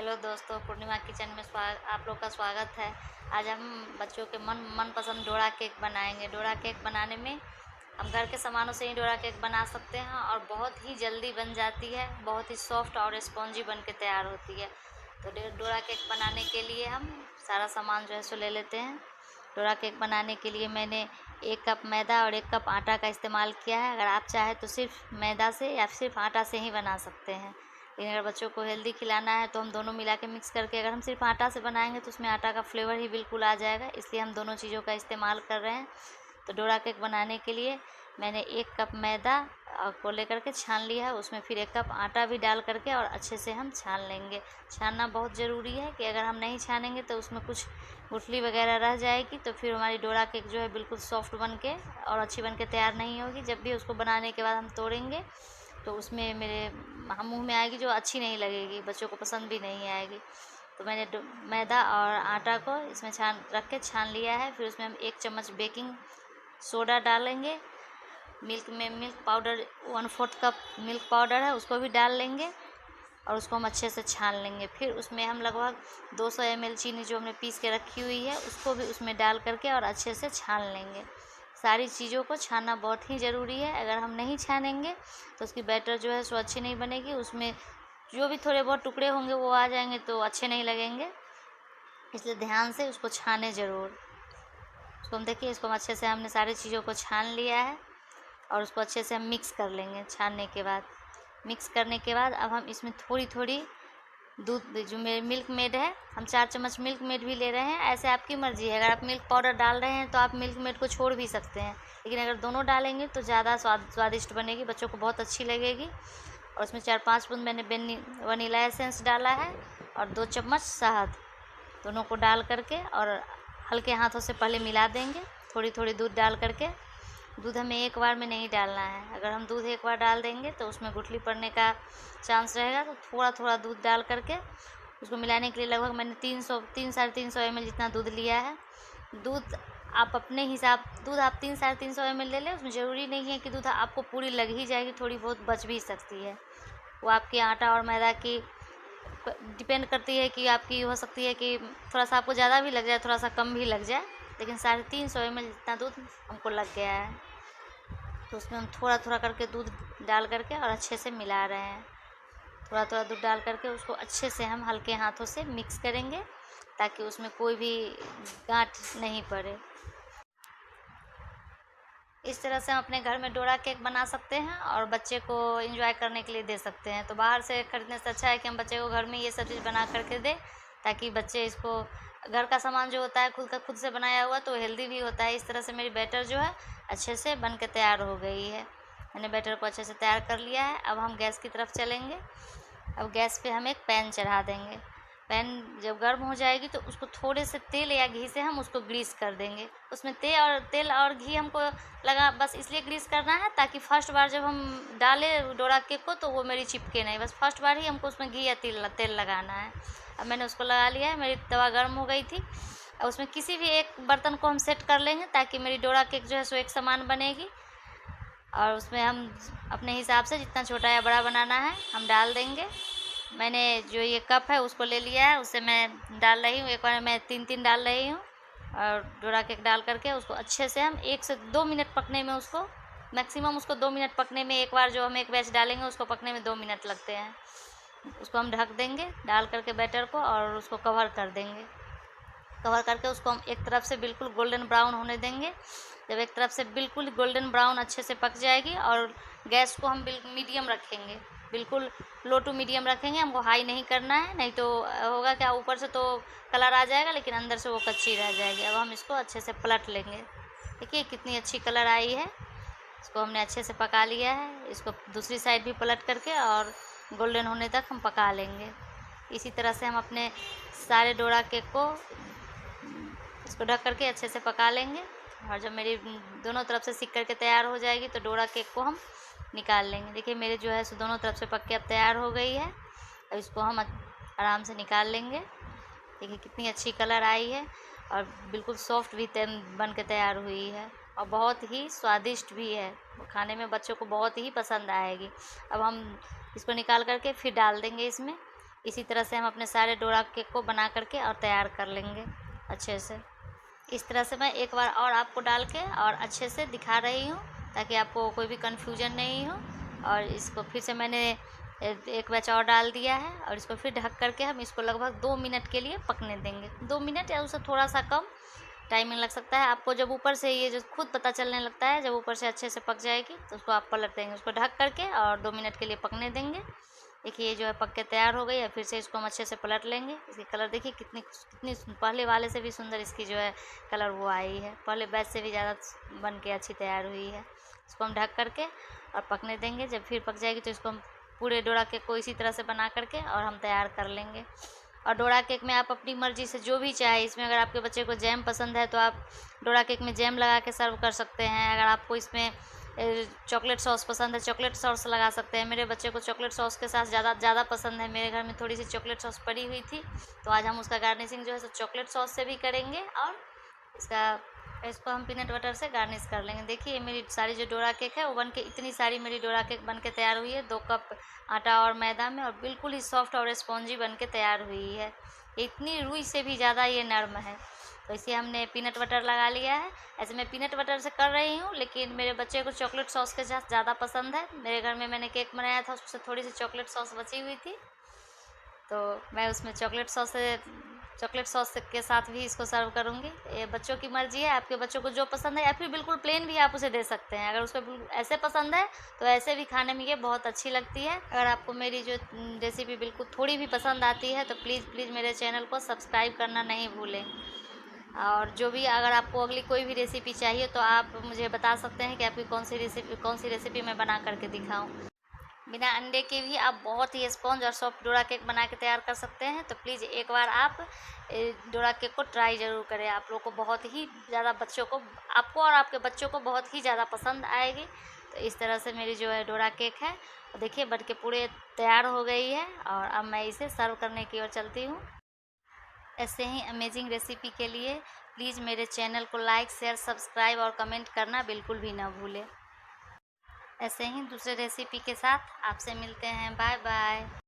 Hello दोस्तों, पूर्णिमा kitchen में आप लोग का स्वागत है। आज हम बच्चों के मनपसंद डोरा केक बनाएंगे। डोरा केक बनाने में हम घर के सामानों से ही डोरा केक बना सकते हैं और बहुत ही जल्दी बन जाती है। बहुत ही सॉफ्ट और स्पॉन्जी बन के तैयार होती है। तो डोरा केक बनाने के लिए हम सारा सामान जो है सो ले लेते हैं। डोरा केक बनाने के लिए मैंने 1 कप मैदा और 1 कप आटा का इस्तेमाल किया है। अगर आप चाहें तो सिर्फ मैदा से या सिर्फ आटा से ही बना सकते हैं, लेकिन अगर बच्चों को हेल्दी खिलाना है तो हम दोनों मिला के मिक्स करके, अगर हम सिर्फ आटा से बनाएंगे तो उसमें आटा का फ्लेवर ही बिल्कुल आ जाएगा, इसलिए हम दोनों चीज़ों का इस्तेमाल कर रहे हैं। तो डोरा केक बनाने के लिए मैंने 1 कप मैदा को लेकर के छान लिया है, उसमें फिर 1 कप आटा भी डाल करके और अच्छे से हम छान लेंगे। छानना बहुत ज़रूरी है कि अगर हम नहीं छानेंगे तो उसमें कुछ गुठली वगैरह रह जाएगी, तो फिर हमारी डोरा केक जो है बिल्कुल सॉफ्ट बन के और अच्छी बन के तैयार नहीं होगी। जब भी उसको बनाने के बाद हम तोड़ेंगे तो उसमें मेरे मुँह में आएगी जो अच्छी नहीं लगेगी, बच्चों को पसंद भी नहीं आएगी। तो मैंने मैदा और आटा को इसमें छान लिया है। फिर उसमें हम 1 चम्मच बेकिंग सोडा डालेंगे। Milk powder 1/4 cup milk powder है, उसको भी डाल लेंगे और उसको हम अच्छे से छान लेंगे। फिर उसमें हम लगभग 200 ml चीनी जो हमने पीस के रखी हुई है उसको भी उसमें डाल करके और अच्छे से छान लेंगे। सारी चीज़ों को छानना बहुत ही ज़रूरी है। अगर हम नहीं छानेंगे तो उसकी बैटर जो है सो अच्छी नहीं बनेगी, उसमें जो भी थोड़े बहुत टुकड़े होंगे वो आ जाएंगे तो अच्छे नहीं लगेंगे, इसलिए ध्यान से उसको छाने ज़रूर। उसको हम देखिए, इसको हम अच्छे से हमने सारी चीज़ों को छान लिया है और उसको अच्छे से हम मिक्स कर लेंगे। छानने के बाद मिक्स करने के बाद अब हम इसमें थोड़ी थोड़ी दूध, जो मेरे मिल्क मेड है, हम 4 चम्मच मिल्क मेड भी ले रहे हैं। ऐसे आपकी मर्ज़ी है, अगर आप मिल्क पाउडर डाल रहे हैं तो आप मिल्क मेड को छोड़ भी सकते हैं, लेकिन अगर दोनों डालेंगे तो ज़्यादा स्वादिष्ट बनेगी, बच्चों को बहुत अच्छी लगेगी। और उसमें 4-5 बूंद मैंने वनीला एसेंस डाला है और 2 चम्मच शहद, दोनों को डाल करके और हल्के हाथों से पहले मिला देंगे। थोड़ी थोड़ी दूध डाल करके, दूध हमें एक बार में नहीं डालना है। अगर हम दूध एक बार डाल देंगे तो उसमें गुठली पड़ने का चांस रहेगा, तो थोड़ा थोड़ा दूध डाल करके उसको मिलाने के लिए लगभग मैंने 300-350 ml जितना दूध लिया है। दूध आप अपने हिसाब, दूध आप 300-350 ml ले लें। उसमें ज़रूरी नहीं है कि दूध आपको पूरी लग ही जाएगी, थोड़ी बहुत बच भी सकती है। वो आपके आटा और मैदा की डिपेंड करती है कि आपकी हो सकती है कि थोड़ा सा आपको ज़्यादा भी लग जाए, थोड़ा सा कम भी लग जाए, लेकिन 350 ml जितना दूध हमको लग गया है। तो उसमें हम थोड़ा थोड़ा करके दूध डाल करके और अच्छे से मिला रहे हैं। थोड़ा थोड़ा दूध डाल करके उसको अच्छे से हम हल्के हाथों से मिक्स करेंगे ताकि उसमें कोई भी गांठ नहीं पड़े। इस तरह से हम अपने घर में डोरा केक बना सकते हैं और बच्चे को एंजॉय करने के लिए दे सकते हैं। तो बाहर से खरीदने से अच्छा है कि हम बच्चे को घर में ये सब चीज़ बना करके दें, ताकि बच्चे इसको, घर का सामान जो होता है खुद से बनाया हुआ तो हेल्दी भी होता है। इस तरह से मेरी बैटर जो है अच्छे से बन के तैयार हो गई है। मैंने बैटर को अच्छे से तैयार कर लिया है। अब हम गैस की तरफ चलेंगे। अब गैस पे हम एक पैन चढ़ा देंगे। पैन जब गर्म हो जाएगी तो उसको थोड़े से तेल या घी से हम उसको ग्रीस कर देंगे। उसमें तेल और घी हमको लगा बस इसलिए ग्रीस करना है ताकि फर्स्ट बार जब हम डालें डोरा केक को तो वो मेरी चिपके नहीं, बस फर्स्ट बार ही हमको उसमें घी या तेल लगाना है। अब मैंने उसको लगा लिया है। मेरी तवा गर्म हो गई थी। अब उसमें किसी भी एक बर्तन को हम सेट कर लेंगे ताकि मेरी डोरा केक जो है सो एक समान बनेगी। और उसमें हम अपने हिसाब से जितना छोटा या बड़ा बनाना है हम डाल देंगे। मैंने जो ये कप है उसको ले लिया है, उससे मैं डाल रही हूँ, एक बार मैं 3 डाल रही हूँ। और डोरा केक डाल करके उसको अच्छे से हम 1 से 2 मिनट पकने में, उसको मैक्सिमम उसको 2 मिनट पकने में, एक बार जो हम एक बैच डालेंगे उसको पकने में 2 मिनट लगते हैं। उसको हम ढक देंगे डाल करके बैटर को और उसको कवर कर देंगे। कवर करके उसको हम एक तरफ से बिल्कुल गोल्डन ब्राउन होने देंगे। जब एक तरफ से बिल्कुल गोल्डन ब्राउन अच्छे से पक जाएगी, और गैस को हम बिल्कुल मीडियम रखेंगे, बिल्कुल लो टू मीडियम रखेंगे, हमको हाई नहीं करना है, नहीं तो होगा क्या, ऊपर से तो कलर आ जाएगा लेकिन अंदर से वो कच्ची रह जाएगी। अब हम इसको अच्छे से पलट लेंगे। देखिए कितनी अच्छी कलर आई है। इसको हमने अच्छे से पका लिया है। इसको दूसरी साइड भी पलट करके और गोल्डन होने तक हम पका लेंगे। इसी तरह से हम अपने सारे डोरा केक को इसको ढक करके अच्छे से पका लेंगे। और जब मेरी दोनों तरफ से सिक करके तैयार हो जाएगी तो डोरा केक को हम निकाल लेंगे। देखिए मेरे जो है सो दोनों तरफ से पक के अब तैयार हो गई है। अब इसको हम आराम से निकाल लेंगे। देखिए कितनी अच्छी कलर आई है और बिल्कुल सॉफ्ट भी बन के तैयार हुई है और बहुत ही स्वादिष्ट भी है। खाने में बच्चों को बहुत ही पसंद आएगी। अब हम इसको निकाल करके फिर डाल देंगे इसमें। इसी तरह से हम अपने सारे डोरा केक को बना करके और तैयार कर लेंगे अच्छे से। इस तरह से मैं एक बार और आपको डाल के और अच्छे से दिखा रही हूँ ताकि आपको कोई भी कन्फ्यूजन नहीं हो। और इसको फिर से मैंने एक बैच और डाल दिया है और इसको फिर ढक करके हम इसको लगभग 2 मिनट के लिए पकने देंगे। 2 मिनट या उससे थोड़ा सा कम टाइमिंग लग सकता है आपको। जब ऊपर से ये जो खुद पता चलने लगता है, जब ऊपर से अच्छे से पक जाएगी तो उसको आप पलट देंगे, उसको ढक करके और 2 मिनट के लिए पकने देंगे। देखिए ये जो है पक के तैयार हो गई है। फिर से इसको हम अच्छे से पलट लेंगे। इसकी कलर देखिए कितनी पहले वाले से भी सुंदर इसकी जो है कलर वो आई है, पहले बैच से भी ज़्यादा बन के अच्छी तैयार हुई है। इसको हम ढक करके और पकने देंगे। जब फिर पक जाएगी तो इसको हम पूरे डोरा केक को इसी तरह से बना करके और हम तैयार कर लेंगे। और डोरा केक में आप अपनी मर्ज़ी से जो भी चाहे, इसमें अगर आपके बच्चे को जैम पसंद है तो आप डोरा केक में जैम लगा के सर्व कर सकते हैं। अगर आपको इसमें चॉकलेट सॉस पसंद है, चॉकलेट सॉस लगा सकते हैं। मेरे बच्चे को चॉकलेट सॉस के साथ ज़्यादा पसंद है। मेरे घर में थोड़ी सी चॉकलेट सॉस पड़ी हुई थी तो आज हम उसका गार्निशिंग जो है चॉकलेट सॉस से भी करेंगे और इसको हम पीनट बटर से गार्निश कर लेंगे। देखिए मेरी सारी जो डोरा केक है वो बन के, इतनी सारी मेरी डोरा केक बन के तैयार हुई है 2 कप आटा और मैदा में, और बिल्कुल ही सॉफ्ट और स्पॉन्जी बन के तैयार हुई है। इतनी रुई से भी ज़्यादा ये नर्म है। तो इसे हमने पीनट बटर लगा लिया है। ऐसे मैं पीनट बटर से कर रही हूँ लेकिन मेरे बच्चे को चॉकलेट सॉस के साथ ज़्यादा पसंद है। मेरे घर में मैंने केक बनाया था, उससे थोड़ी सी चॉकलेट सॉस बची हुई थी तो मैं उसमें चॉकलेट सॉस के साथ भी इसको सर्व करूँगी। ये बच्चों की मर्ज़ी है, आपके बच्चों को जो पसंद है, या फिर बिल्कुल प्लेन भी आप उसे दे सकते हैं। अगर उसको ऐसे पसंद है तो ऐसे भी खाने में ये बहुत अच्छी लगती है। अगर आपको मेरी जो रेसिपी बिल्कुल थोड़ी भी पसंद आती है तो प्लीज़ मेरे चैनल को सब्सक्राइब करना नहीं भूलें। और जो भी अगर आपको अगली कोई भी रेसिपी चाहिए तो आप मुझे बता सकते हैं कि आपकी कौन सी रेसिपी मैं बना करके दिखाऊं। बिना अंडे के भी आप बहुत ही स्पॉन्ज और सॉफ्ट डोरा केक बना के तैयार कर सकते हैं। तो प्लीज़ एक बार आप डोरा केक को ट्राई ज़रूर करें। आप लोग को बहुत ही ज़्यादा आपको और आपके बच्चों को बहुत ही ज़्यादा पसंद आएगी। तो इस तरह से मेरी जो है डोरा केक है देखिए बन के पूरे तैयार हो गई है और अब मैं इसे सर्व करने की ओर चलती हूँ। ऐसे ही अमेजिंग रेसिपी के लिए प्लीज़ मेरे चैनल को लाइक, शेयर, सब्सक्राइब और कमेंट करना बिल्कुल भी ना भूलें। ऐसे ही दूसरे रेसिपी के साथ आपसे मिलते हैं। Bye bye.